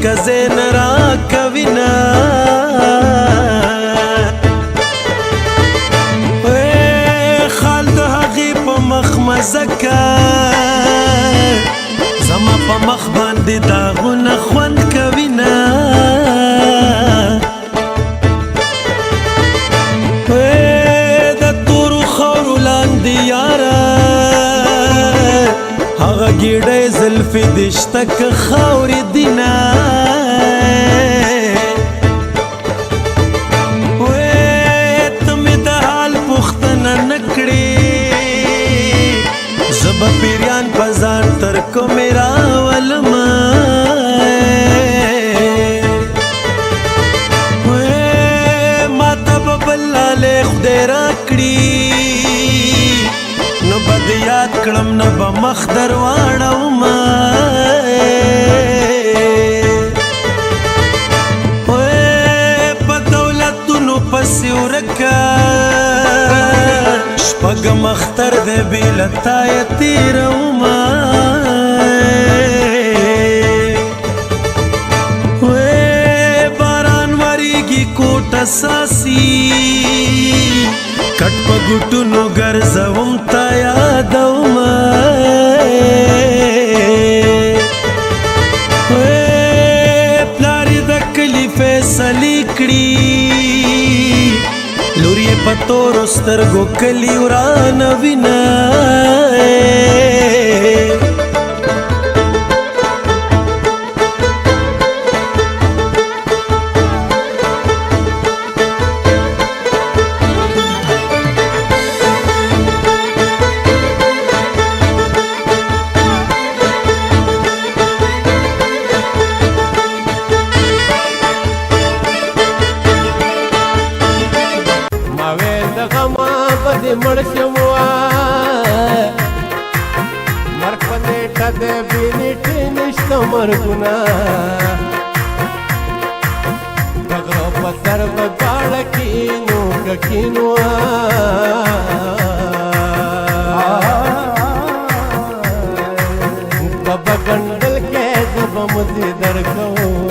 کزین را کوینا خال د هغې په مخ مزکه زما په مخ باندې داغونه خوند کوینا د تورو خاورو لاندې یاره هغه ګېډۍ زلفې دې شته که خاورې دینه ته مې د حال پوښتنه نه کړې زه به پیریان په ځان تر کومې راولمه ما ته به بل لالی خدای راکړي نو به دې یاد کړم نه به مخ در واړومه په دولتونو پسې ورکه شپږم اختر دی بې له تا یې تېرومه باران وریږي کوټه ساسي کټ په ګوټونو ګرځوم تا یادومه پلار یې د کلي فیصلې کړي لور یې په تورو سترګو کلي ورانه وینه مرشم مرگ په نیټه د بینټ نشته مرګونه د غره په سر به غاړه کینو که کینو بابا ګنډل کې زه به مو دې درکوم